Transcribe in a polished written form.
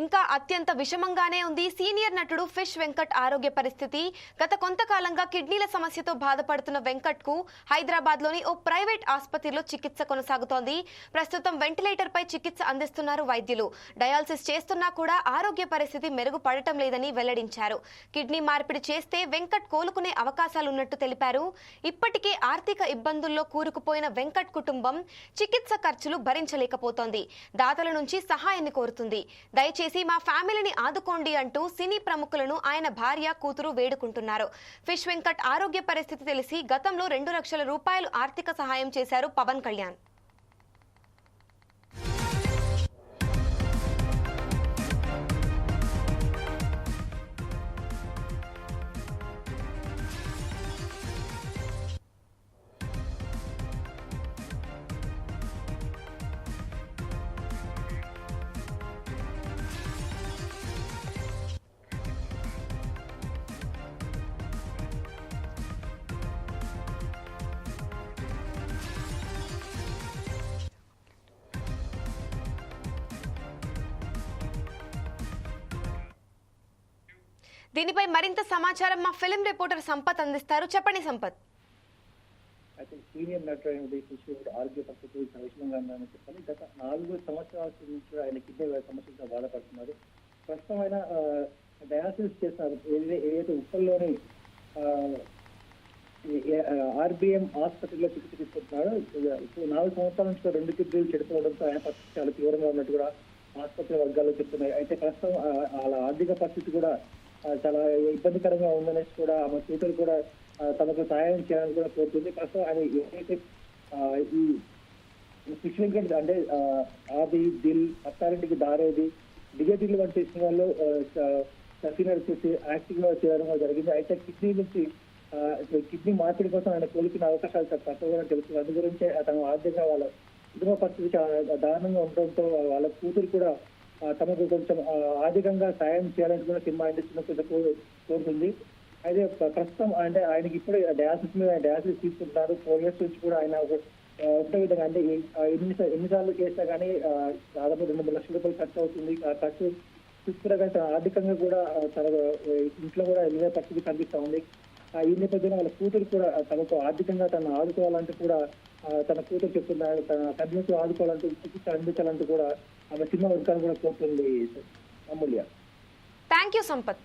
ఇంకా అత్యంత విషమంగానే ఉంది సీనియర్ నటుడు ఫిష్ వెంకట్ ఆరోగ్య పరిస్థితి. గత కొంతకాలంగా కిడ్నీల సమస్యతో బాధపడుతున్న వెంకట్ కు హైదరాబాద్ లోని ఓ ప్రైవేట్ ఆసుపత్రిలో చికిత్స కొనసాగుతోంది. ప్రస్తుతం వెంటిలేటర్ పై చికిత్స అందిస్తున్నారు వైద్యులు. డయాలసిస్ చేస్తున్నా కూడా ఆరోగ్య పరిస్థితి మెరుగుపడటం లేదని వెల్లడించారు. కిడ్నీ మార్పిడి చేస్తే వెంకట్ కోలుకునే అవకాశాలున్నట్టు తెలిపారు. ఇప్పటికే ఆర్థిక ఇబ్బందుల్లో కూరుకుపోయిన వెంకట్ కుటుంబం చికిత్స ఖర్చులు భరించలేకపోతోంది. దాతల నుంచి సహాయాన్ని కోరుతుంది. దయచేసి మా ఫ్యామిలీని ఆదుకోండి అంటూ సినీ ప్రముఖులను ఆయన భార్య కూతురు వేడుకుంటున్నారు. ఫిష్ వెంకట్ ఆరోగ్య పరిస్థితి తెలిసి గతంలో 2 లక్షల రూపాయలు ఆర్థిక సహాయం చేశారు పవన్ కళ్యాణ్. దీనిపై మరింత సమాచారం మా ఫిల్మ్ రిపోర్టర్ సంపత్ అందిస్తారు. చెప్పండి సంపత్. అయితే సీనియర్ నటుడు ఆరోగ్య పరిస్థితి విషమంగా ఉందని చెప్పాలి. గత 4 సంవత్సరాల నుంచి ఆయన కిడ్నీ సమస్యలతో బాధపడుతున్నారు. ప్రస్తుతం ఆయన డయాలసిస్ చేస్తున్నారు. ఏదైతే ఉప్పల్లోని ఆర్బిఎం ఆసుపత్రిలో చికిత్స తీసుకుంటున్నాడు. ఇప్పుడు 4 సంవత్సరాల నుంచి 2 కిడ్నీలు చెడిపోవడంతో ఆయన పరిస్థితి చాలా తీవ్రంగా ఉన్నట్టు కూడా ఆసుపత్రి వర్గాల్లో చెప్తున్నాయి. అయితే ప్రస్తుతం వాళ్ళ ఆర్థిక పరిస్థితి కూడా చాలా ఇబ్బందికరంగా ఉందనేసి కూడా ఆమె కూతురు కూడా తమకు సహాయం చేయాలని కూడా కోరుతుంది. ప్రస్తుతం ఆయన ఏదైతే ఈ ఫిష్ వెంకట్ అంటే ఆది దిల్ అత్తారింటికి దారేది డిగేటిల్ వంటి సినిమాల్లో సీనియర్ చేసి యాక్టివ్ గా చేయడం జరిగింది. అయితే కిడ్నీ నుంచి కిడ్నీ మార్పిడి కోసం ఆయన కోలుకునే అవకాశాలు తక్కువగా తెలుస్తుంది. అందు గురించి తమ ఆర్థికంగా వాళ్ళ కుటుంబ పరిస్థితి చాలా దారుణంగా ఉండడంతో వాళ్ళ కూతురు కూడా తమకు కొంచెం ఆర్థికంగా సాయం చేయాలని కూడా సినిమా ఇండస్ట్రీ కోరుతుంది. అయితే ప్రస్తుతం అంటే ఆయనకి ఇప్పుడు డయాలసిస్ మీద డయాలసిస్ తీసుకుంటున్నారు. 4 years నుంచి కూడా ఆయన ఒకటే విధంగా అంటే ఎన్నిసార్లు చేసినా కానీ దాదాపు 2-3 లక్షల రూపాయలు ఖర్చు అవుతుంది. ఆ ఖర్చు చూసుకున్నా తన ఆర్థికంగా కూడా తన ఇంట్లో కూడా ఎన్నో పరిస్థితి కనిపిస్తా ఉంది. ఈ నేపథ్యంలో వాళ్ళ కూతురు కూడా తనకు ఆర్థికంగా తను ఆదుకోవాలంటూ కూడా తన కూతురు చెప్తున్నారు. తన తల్లితో ఆదుకోవాలంటూ చికిత్స అందించాలంటూ కూడా ఆమె సినిమా వర్గాలు కూడా కోరుతుంది. అమూల్య. Thank you Sampath.